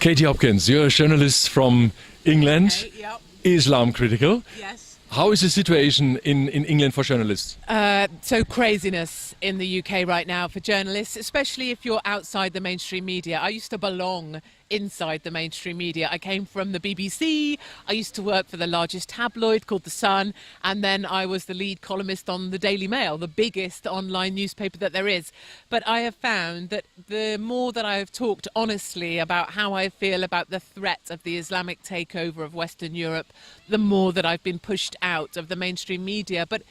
Katie Hopkins, you're a journalist from England, Okay, yep. Islam critical. Yes. How is the situation in England for journalists? So craziness in the UK right now for journalists, especially if you're outside the mainstream media. I used to belong inside the mainstream media. I came from the BBC. I used to work for the largest tabloid called The Sun, and then I was the lead columnist on the Daily Mail, the biggest online newspaper that there is. But I have found that the more that I have talked honestly about how I feel about the threat of the Islamic takeover of Western Europe, the more that I've been pushed out of the mainstream media. But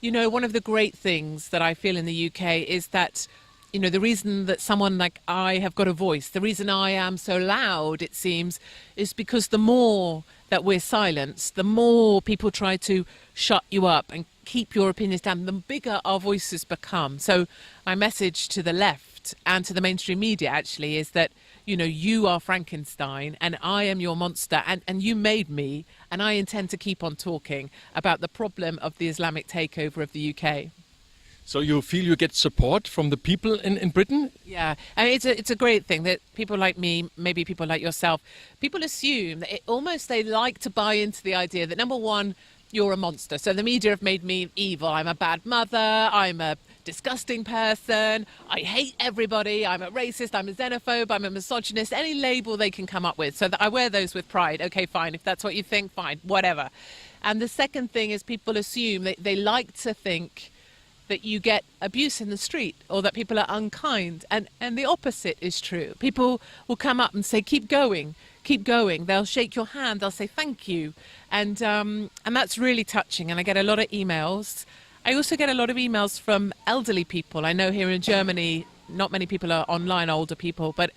you know, one of the great things that I feel in the UK is that, you know, the reason that someone like I have got a voice, the reason I am so loud, it seems, is because the more that we're silenced, the more people try to shut you up and keep your opinions down, the bigger our voices become. So my message to the left and to the mainstream media actually is that, you know, you are Frankenstein and I am your monster, and you made me, and I intend to keep on talking about the problem of the Islamic takeover of the UK. So you feel you get support from the people in Britain? Yeah, I mean, it's a great thing that people like me, maybe people like yourself, people assume that they like to buy into the idea that, number one, you're a monster. So the media have made me evil. I'm a bad mother. I'm a disgusting person. I hate everybody. I'm a racist. I'm a xenophobe. I'm a misogynist. Any label they can come up with. So that I wear those with pride. Okay, fine. If that's what you think, fine, whatever. And the second thing is people assume that they like to think that you get abuse in the street or that people are unkind. And the opposite is true. People will come up and say, keep going. Keep going. They'll shake your hand. They'll say thank you. And that's really touching. And I get a lot of emails. I also get a lot of emails from elderly people. I know here in Germany, not many people are online, older people, but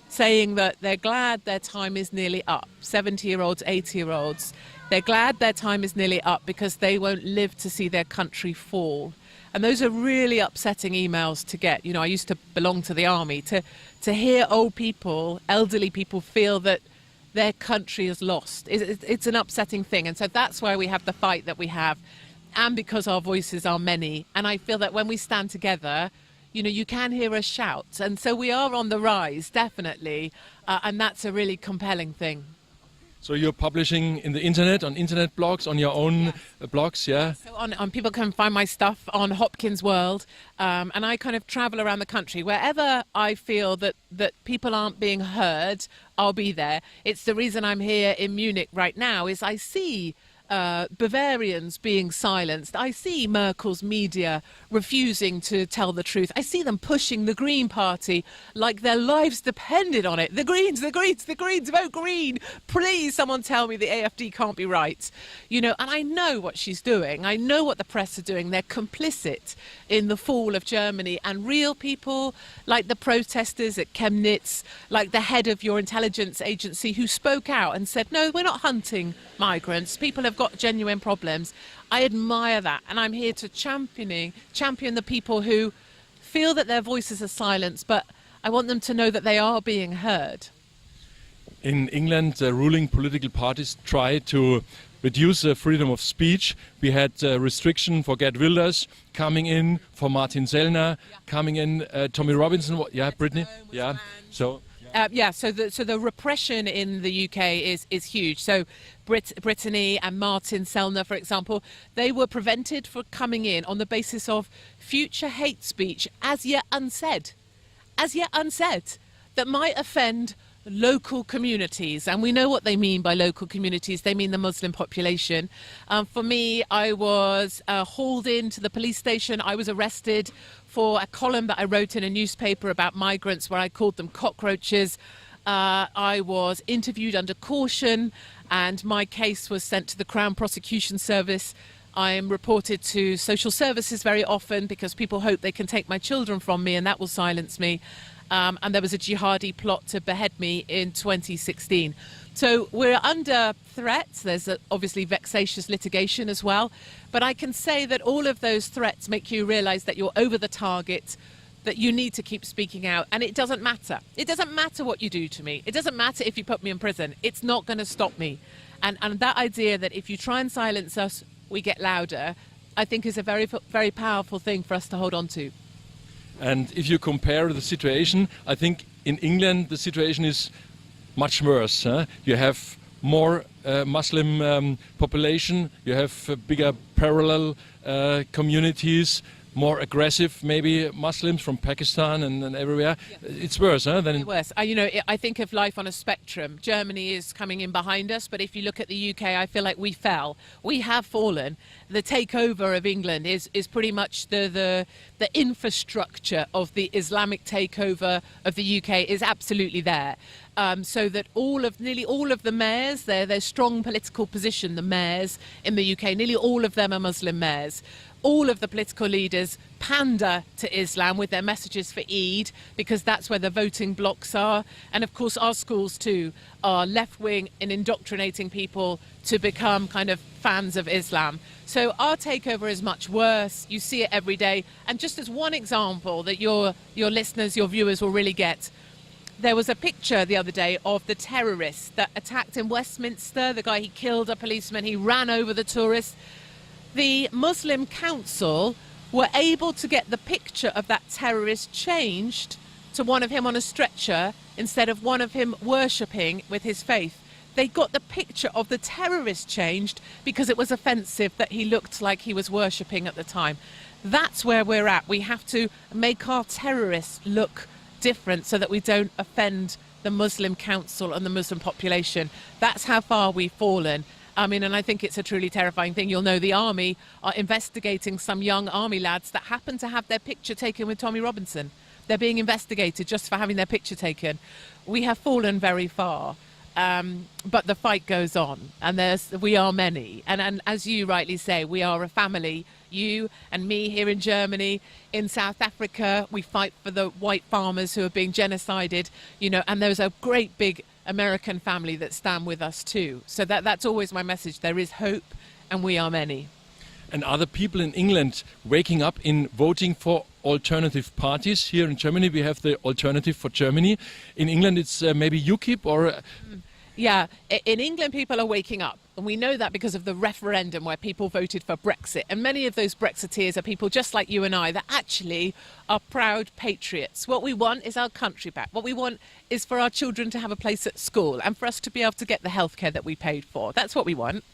saying that they're glad their time is nearly up. 70-year-olds, 80-year-olds. They're glad their time is nearly up because they won't live to see their country fall. And those are really upsetting emails to get. You know, I used to belong to the army. To hear old people, elderly people feel that their country is lost. It's an upsetting thing. And so that's why we have the fight that we have, and because our voices are many. And I feel that when we stand together, you know, you can hear us shout. And so we are on the rise, definitely. And that's a really compelling thing. So you're publishing in the internet, on internet blogs, on your own blogs, yeah? So on people can find my stuff on Hopkins World, and I kind of travel around the country. Wherever I feel that people aren't being heard, I'll be there. It's the reason I'm here in Munich right now, is I see Bavarians being silenced. I see Merkel's media refusing to tell the truth. I see them pushing the Green Party like their lives depended on it. The Greens, the Greens, the Greens, vote Green. Please, someone tell me the AfD can't be right. You know, and I know what she's doing. I know what the press are doing. They're complicit in the fall of Germany. And real people like the protesters at Chemnitz, like the head of your intelligence agency who spoke out and said, no, we're not hunting migrants. People have got genuine problems. I admire that, and I'm here to champion the people who feel that their voices are silenced, but I want them to know that they are being heard. In England, the ruling political parties try to reduce the freedom of speech. We had restriction for Geert Wilders coming in, for Martin Sellner coming in, Tommy Robinson, Brittany, so. So the repression in the UK is huge. So Brittany and Martin Sellner, for example, they were prevented from coming in on the basis of future hate speech as yet unsaid, that might offend local communities. And we know what they mean by local communities. They mean the Muslim population. For me, I was hauled into the police station. I was arrested for a column that I wrote in a newspaper about migrants where I called them cockroaches. I was interviewed under caution and my case was sent to the Crown Prosecution Service. I'm reported to social services very often because people hope they can take my children from me and that will silence me. And there was a jihadi plot to behead me in 2016. So we're under threat. There's obviously vexatious litigation as well. But I can say that all of those threats make you realise that you're over the target, that you need to keep speaking out. And it doesn't matter. It doesn't matter what you do to me. It doesn't matter if you put me in prison. It's not going to stop me. And that idea that if you try and silence us, we get louder, I think is a very, very powerful thing for us to hold on to. And if you compare the situation, I think in England the situation is much worse. You have more Muslim population, you have bigger parallel communities, more aggressive maybe Muslims from Pakistan and everywhere. It's worse than... Worse. I think of life on a spectrum. Germany is coming in behind us, but if you look at the UK, I feel like we fell. We have fallen. The takeover of England is pretty much the infrastructure of the Islamic takeover of the UK is absolutely there. So that nearly all of the mayors, their strong political position, the mayors in the UK, nearly all of them are Muslim mayors. All of the political leaders pander to Islam with their messages for Eid because that's where the voting blocks are. And of course our schools too are left-wing in indoctrinating people to become kind of fans of Islam. So our takeover is much worse. You see it every day. And just as one example that your listeners, your viewers will really get, there was a picture the other day of the terrorist that attacked in Westminster. The guy, he killed a policeman, he ran over the tourist. The Muslim Council were able to get the picture of that terrorist changed to one of him on a stretcher instead of one of him worshipping with his faith. They got the picture of the terrorist changed because it was offensive that he looked like he was worshipping at the time. That's where we're at. We have to make our terrorists look different so that we don't offend the Muslim Council and the Muslim population. That's how far we've fallen. And I think it's a truly terrifying thing. You'll know the army are investigating some young army lads that happen to have their picture taken with Tommy Robinson. They're being investigated just for having their picture taken. We have fallen very far, but the fight goes on, and we are many. And as you rightly say, we are a family. You and me here in Germany, in South Africa, we fight for the white farmers who are being genocided, and there's a great big American family that stand with us too. So that's always my message. There is hope and we are many. And are the people in England waking up in voting for alternative parties? Here in Germany we have the Alternative for Germany. In England it's maybe UKIP or... Yeah, in England people are waking up. And we know that because of the referendum where people voted for Brexit. And many of those Brexiteers are people just like you and I that actually are proud patriots. What we want is our country back. What we want is for our children to have a place at school and for us to be able to get the healthcare that we paid for. That's what we want.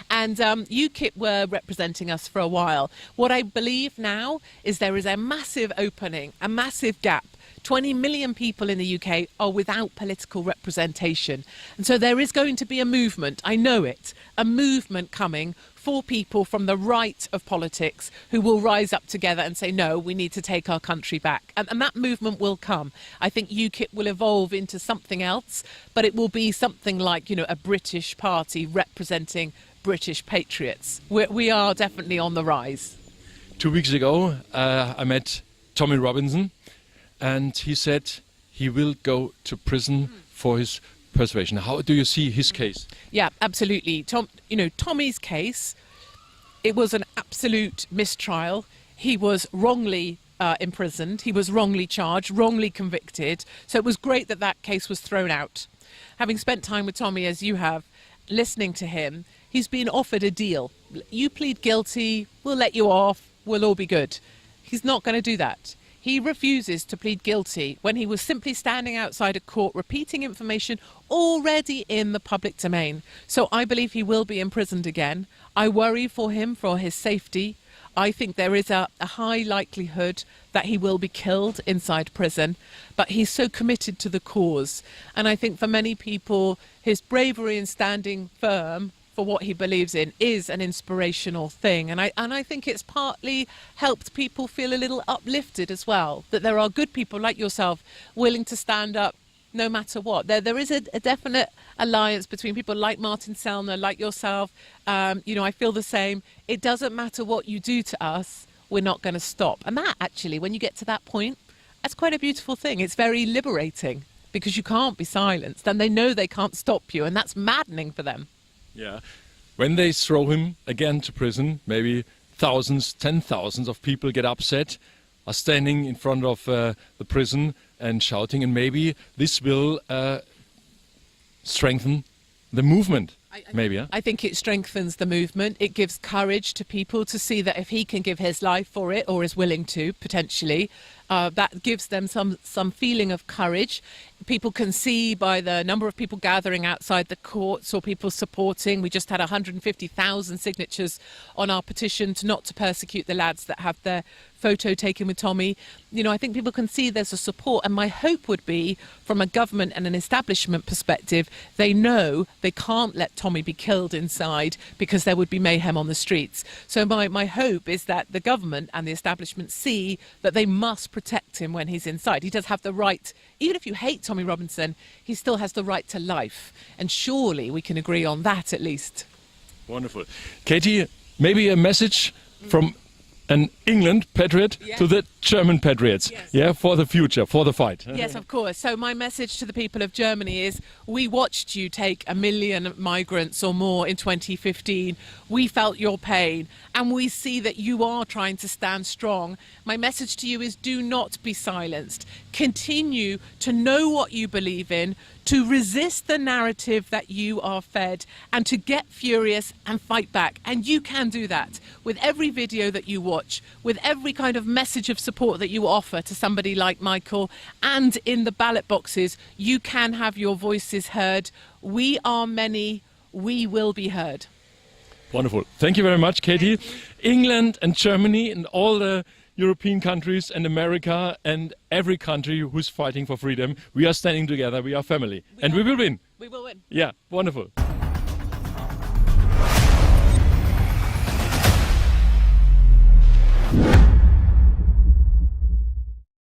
And UKIP were representing us for a while. What I believe now is there is a massive opening, a massive gap. 20 million people in the UK are without political representation. And so there is going to be a movement, I know it, a movement coming for people from the right of politics who will rise up together and say, no, we need to take our country back. And that movement will come. I think UKIP will evolve into something else, but it will be something like, a British party representing British patriots. We are definitely on the rise. 2 weeks ago, I met Tommy Robinson. And he said he will go to prison for his persuasion. How do you see his case? Yeah, absolutely. Tommy's case, it was an absolute mistrial. He was wrongly imprisoned. He was wrongly charged, wrongly convicted. So it was great that that case was thrown out. Having spent time with Tommy, as you have, listening to him, he's been offered a deal. You plead guilty, we'll let you off, we'll all be good. He's not going to do that. He refuses to plead guilty when he was simply standing outside a court repeating information already in the public domain. So I believe he will be imprisoned again. I worry for him, for his safety. I think there is a high likelihood that he will be killed inside prison, but he's so committed to the cause. And I think for many people, his bravery in standing firm for what he believes in is an inspirational thing. And I think it's partly helped people feel a little uplifted as well, that there are good people like yourself willing to stand up no matter what. There is a definite alliance between people like Martin Sellner, like yourself. I feel the same. It doesn't matter what you do to us, we're not going to stop. And that actually, when you get to that point, that's quite a beautiful thing. It's very liberating because you can't be silenced and they know they can't stop you, and that's maddening for them. Yeah. When they throw him again to prison, maybe thousands, 10,000s of people get upset, are standing in front of the prison and shouting, and maybe this will strengthen the movement. maybe. Huh? I think it strengthens the movement. It gives courage to people to see that if he can give his life for it, or is willing to potentially, that gives them some feeling of courage. People can see by the number of people gathering outside the courts or people supporting. We just had 150,000 signatures on our petition not to persecute the lads that have their photo taken with Tommy. You know, I think people can see there's a support, and my hope would be, from a government and an establishment perspective, they know they can't let Tommy be killed inside because there would be mayhem on the streets. So my hope is that the government and the establishment see that they must protect him when he's inside. He does have the right, even if you hate Tommy Robinson, he still has the right to life. And surely we can agree on that at least. Wonderful. Katie, maybe a message from an England patriot to the German patriots, for the future, for the fight. Yes, of course. So my message to the people of Germany is, we watched you take 1 million migrants or more in 2015. We felt your pain, and we see that you are trying to stand strong. My message to you is, do not be silenced. Continue to know what you believe in, to resist the narrative that you are fed, and to get furious and fight back. And you can do that with every video that you watch, with every kind of message of support that you offer to somebody like Michael, and in the ballot boxes. You can have your voices heard. We are many. We will be heard. Wonderful. Thank you very much, Katie. England and Germany and all the European countries and America and every country who's fighting for freedom, we are standing together. We are family. And we will win. We will win. Yeah, wonderful.